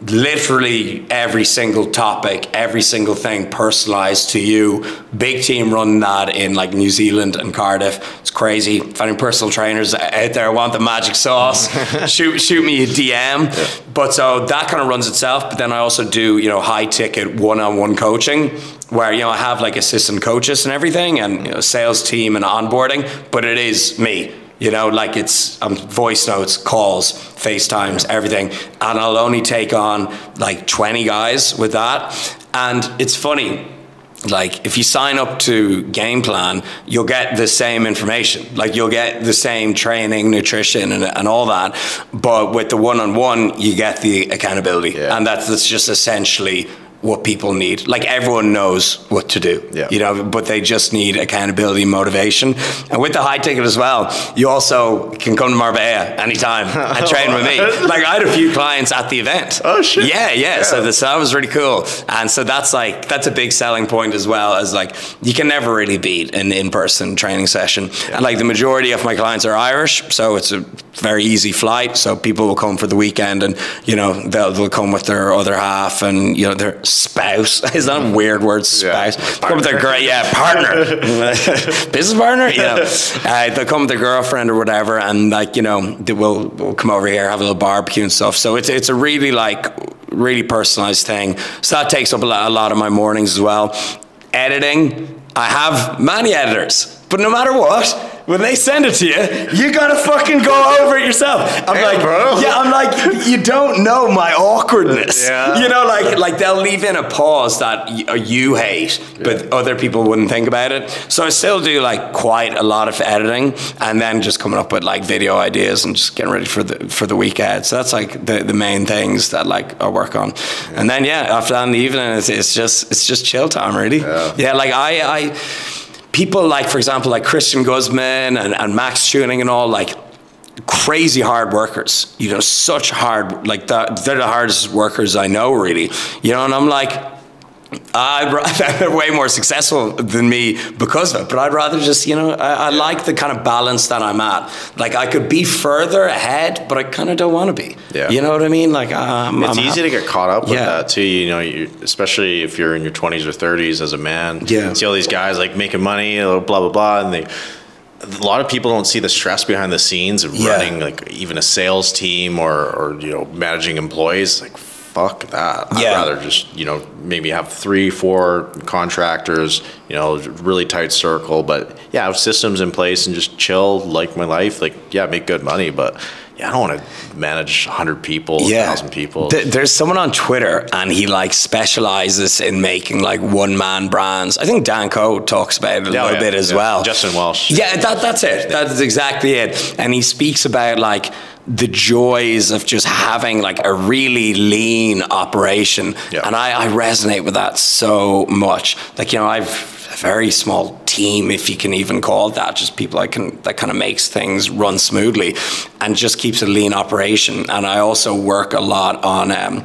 literally every single topic, every single thing personalized to you. Big team running that in like New Zealand and Cardiff. It's crazy. If any personal trainers out there want the magic sauce, shoot me a DM. But so that kind of runs itself. But then I also do, you know, high ticket one-on-one coaching, where, you know, I have like assistant coaches and everything, and, you know, sales team and onboarding, but it is me. You know, like it's voice notes, calls, FaceTimes, everything. And I'll only take on like 20 guys with that. And it's funny, like if you sign up to Game Plan, you'll get the same information. Like you'll get the same training, nutrition and all that. But with the one-on-one, you get the accountability. And that's just essentially what people need. Like everyone knows what to do, you know, but they just need accountability, motivation. And with the high ticket as well, you also can come to Marbella anytime and train with me. Like I had a few clients at the event. Oh shit. Yeah. So that was really cool. And so that's a big selling point as well, as like you can never really beat an in-person training session. And like the majority of my clients are Irish, so it's a very easy flight. So people will come for the weekend, and, you know, they'll come with their other half, and, you know, their spouse. Is that a weird word, spouse? Come with their partner. Business partner? Yeah. They'll come with their girlfriend or whatever, and like, you know, we'll come over here, have a little barbecue and stuff. So it's a really personalized thing. So that takes up a lot of my mornings as well. Editing, I have many editors, but no matter what, when they send it to you, you gotta fucking go over it yourself. I'm like, bro. yeah, I'm like, you don't know my awkwardness. Yeah. You know, like they'll leave in a pause that you hate, but other people wouldn't think about it. So I still do like quite a lot of editing, and then just coming up with like video ideas and just getting ready for the week ahead. So that's like the main things that like I work on. And then after that in the evening, it's just chill time, really. Yeah, like I people like, for example, like Christian Guzman and Max Tuning and all, like crazy hard workers, you know, such hard, like they're the hardest workers I know, really, you know. And I'm like, they're way more successful than me because of it, but I'd rather just, you know, I like the kind of balance that I'm at. Like I could be further ahead, but I kind of don't want to be. Yeah. You know what I mean? Like it's easy to get caught up with that too. You know, especially if you're in your 20s or 30s as a man. Yeah. You see all these guys like making money, blah blah blah, and a lot of people don't see the stress behind the scenes of running like even a sales team or you know, managing employees. Like, fuck that. I'd rather just, you know, maybe have 3-4 contractors, you know, really tight circle, but have systems in place and just chill, like my life. Like, make good money, but I don't want to manage 100 people, 1,000 people. There's someone on Twitter, and he like specializes in making like one-man brands. I think Dan Coe talks about it a little bit as well. Justin Welsh. Yeah, that's it. That's exactly it. And he speaks about like the joys of just having like a really lean operation. And I resonate with that so much. Like, you know, I've a very small team, if you can even call it that, just people that kind of makes things run smoothly and just keeps a lean operation. And I also work a lot on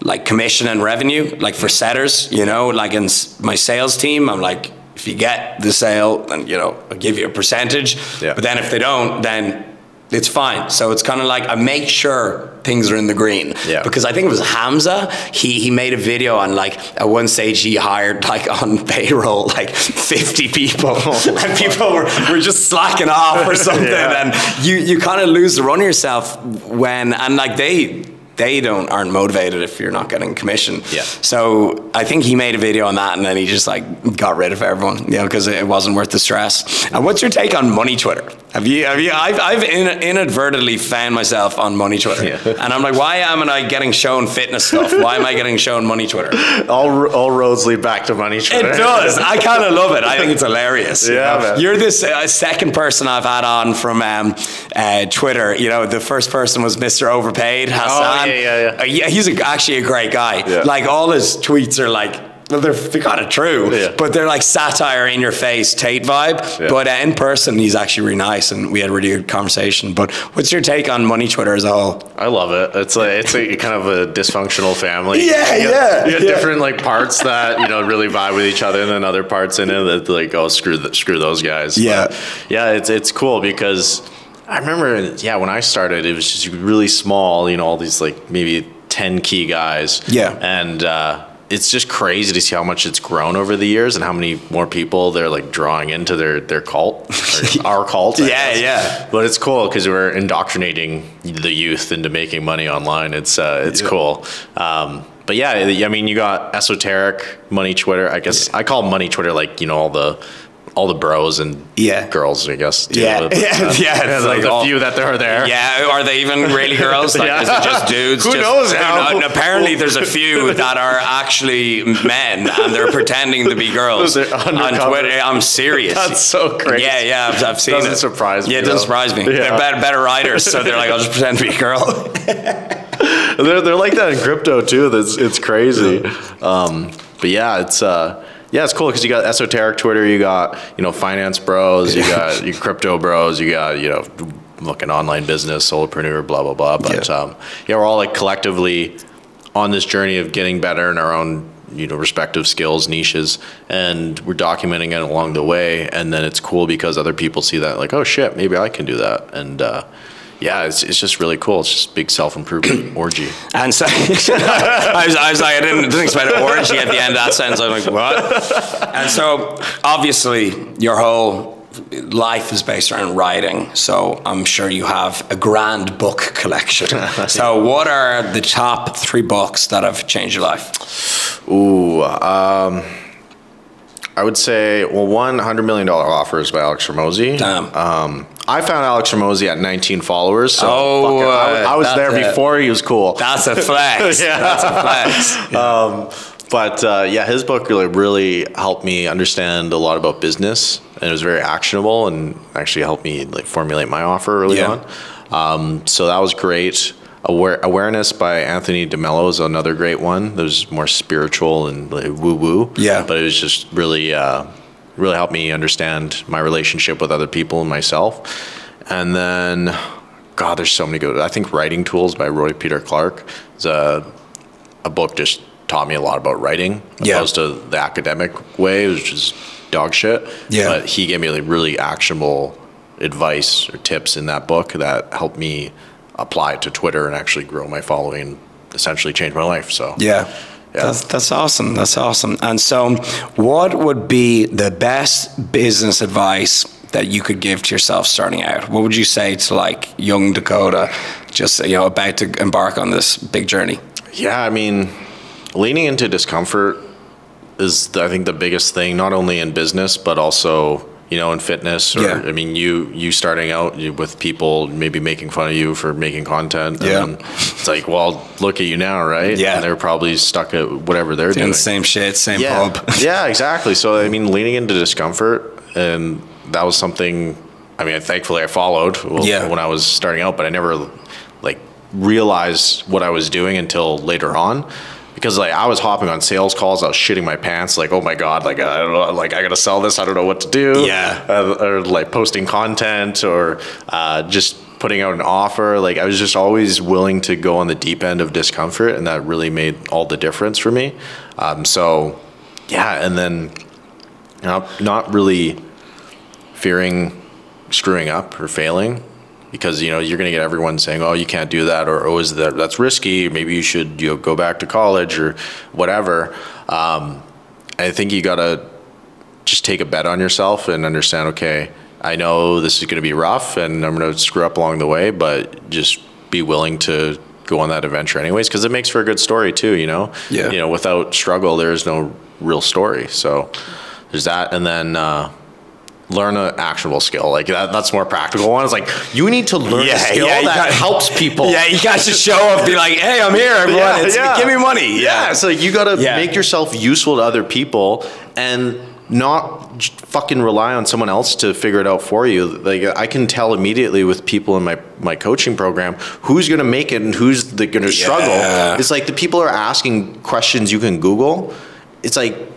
like commission and revenue, like for setters, you know, like in my sales team, I'm like, if you get the sale, then, you know, I'll give you a percentage. But then if they don't, then it's fine. So it's kind of like I make sure things are in the green. Because I think it was Hamza, he made a video on like at one stage he hired like on payroll like 50 people and people were just slacking off or something. And you kind of lose the run of yourself when, and like they aren't motivated if you're not getting commission. So I think he made a video on that, and then he just like got rid of everyone, you know, because it wasn't worth the stress. And what's your take on money Twitter? I've inadvertently found myself on money Twitter, and I'm like, why am I getting shown fitness stuff? Why am I getting shown money Twitter? All roads lead back to money Twitter. It does. I kind of love it. I think it's hilarious. Man. You're this second person I've had on from Twitter. You know, the first person was Mr. Overpaid, Hassan. He's actually a great guy. Like all his tweets are like, well, they're kind of true, but they're like satire in your face, Tate vibe. But in person, he's actually really nice, and we had a really good conversation. But what's your take on money Twitter as a whole? I love it. It's a kind of a dysfunctional family. You got different like parts that, you know, really vibe with each other, and then other parts in it that like, oh, screw those guys. But, it's cool because I remember, when I started, it was just really small, you know, all these like maybe 10 key guys. And it's just crazy to see how much it's grown over the years and how many more people they're like drawing into their cult, or our cult. But it's cool because we're indoctrinating the youth into making money online. It's cool. But I mean, you got esoteric money Twitter. I guess I call money Twitter like, you know, all the bros and girls, I guess. Like the few that are there. Are they even really girls? Like, is it just dudes? Who knows how? Apparently, there's a few that are actually men and they're pretending to be girls on Twitter. I'm serious. That's so crazy. I've seen it. Doesn't surprise me. Yeah, it doesn't surprise me. They're better writers, so they're like, I'll just pretend to be a girl. they're like that in crypto too. It's crazy. But it's cool because you got esoteric Twitter, you got, you know, finance bros, you got you crypto bros, you got, you know, fucking online business, solopreneur, blah, blah, blah. But we're all like collectively on this journey of getting better in our own, you know, respective skills, niches, and we're documenting it along the way. And then it's cool because other people see that like, oh shit, maybe I can do that. And it's just really cool. It's just big self-improvement orgy. And so I was like, I didn't expect an orgy at the end of that sentence. I'm like, what? And so obviously your whole life is based around writing. So I'm sure you have a grand book collection. So what are the top 3 books that have changed your life? I would say, well, one $100 million offer is by Alex Hormozi. Damn. I found Alex Hormozi at 19 followers, so I was there before he was cool. That's a flex. Yeah. That's a flex. But yeah, his book really helped me understand a lot about business, and it was very actionable and actually helped me like formulate my offer early on. So that was great. Awareness by Anthony DeMello is another great one. There's more spiritual and like, woo-woo. Yeah. But it was just really helped me understand my relationship with other people and myself. And then, God, there's so many good. I think Writing Tools by Roy Peter Clark is a book just taught me a lot about writing, opposed to the academic way, which is dog shit. Yeah. But he gave me like really actionable advice or tips in that book that helped me apply it to Twitter and actually grow my following and essentially change my life. So yeah. That's awesome. That's awesome. And so what would be the best business advice that you could give to yourself starting out? What would you say to like young Dakota, just, you know, about to embark on this big journey? Yeah, I mean, leaning into discomfort is, I think, the biggest thing, not only in business, but also, you know, in fitness. Or, I mean, you starting out with people maybe making fun of you for making content. And it's like, well, look at you now, right? Yeah. And they're probably stuck at whatever they're doing. The same shit, same pub. Yeah, exactly. So, I mean, leaning into discomfort, and that was something, I mean, thankfully I followed when I was starting out, but I never like realized what I was doing until later on. Because like I was hopping on sales calls, I was shitting my pants, like, oh my God, like I don't know, like I gotta sell this, I don't know what to do. Yeah. Or like posting content, or just putting out an offer. Like I was just always willing to go on the deep end of discomfort, and that really made all the difference for me. So yeah, and then not really fearing screwing up or failing. Because, you know, you're going to get everyone saying, oh, you can't do that, or oh, that's risky, maybe you should go back to college or whatever. I think you got to just take a bet on yourself and understand, okay, I know this is going to be rough and I'm going to screw up along the way, but just be willing to go on that adventure anyways, because it makes for a good story too, you know? Yeah. You know, without struggle, there is no real story. So there's that. And then learn an actionable skill. Like that's more practical one. It's like, you need to learn a skill that helps people. Yeah, you got to show up, be like, hey, I'm here, everyone. Give me money. Yeah, so you got to make yourself useful to other people and not fucking rely on someone else to figure it out for you. Like I can tell immediately with people in my coaching program who's going to make it and who's going to struggle. It's like the people are asking questions you can Google. It's like,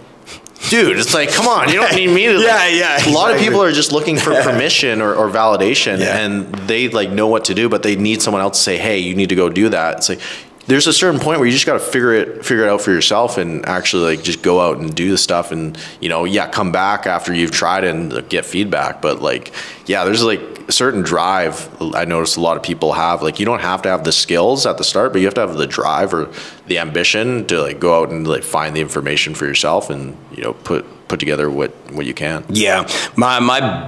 dude, it's like, come on, you don't need me to. A lot of people are just looking for permission or validation, and they like know what to do, but they need someone else to say, hey, you need to go do that. It's like, there's a certain point where you just got to figure it out for yourself and actually like just go out and do the stuff, and come back after you've tried it and get feedback. But like, there's like a certain drive I noticed a lot of people have. Like, you don't have to have the skills at the start, but you have to have the drive or the ambition to like go out and like find the information for yourself and put together what you can. Yeah, my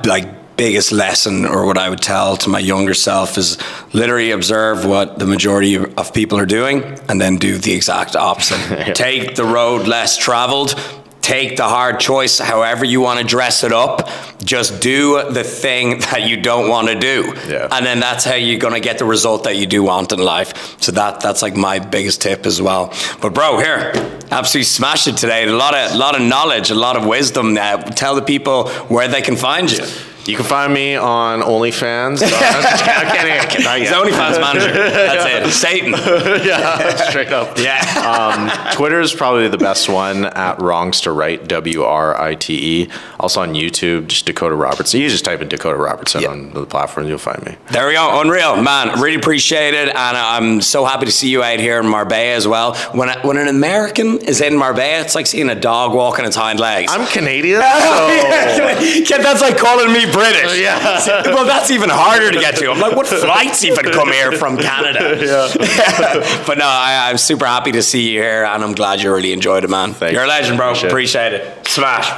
like biggest lesson, or what I would tell to my younger self, is literally observe what the majority of people are doing and then do the exact opposite. Take the road less traveled, take the hard choice however you want to dress it up, just do the thing that you don't want to do. And then that's how you're going to get the result that you do want in life. So that's like my biggest tip as well. But bro, here, absolutely smashed it today. A lot of knowledge, a lot of wisdom. Tell the people where they can find you. You can find me on OnlyFans. He's OnlyFans manager. That's it. Satan. Straight up. Twitter is probably the best one, at Wrongs to Right, WRITE. Also on YouTube, just Dakota Robertson. You just type in Dakota Robertson on the platform, you'll find me. There we go. Unreal, man. Really appreciate it, and I'm so happy to see you out here in Marbella as well. When an American is in Marbella, it's like seeing a dog walking its hind legs. I'm Canadian, so that's like calling me British. Well, that's even harder to get to. I'm like, what flights even come here from Canada? But no, I'm super happy to see you here, and I'm glad you really enjoyed it, man. You're a legend, bro. Appreciate it. Smash.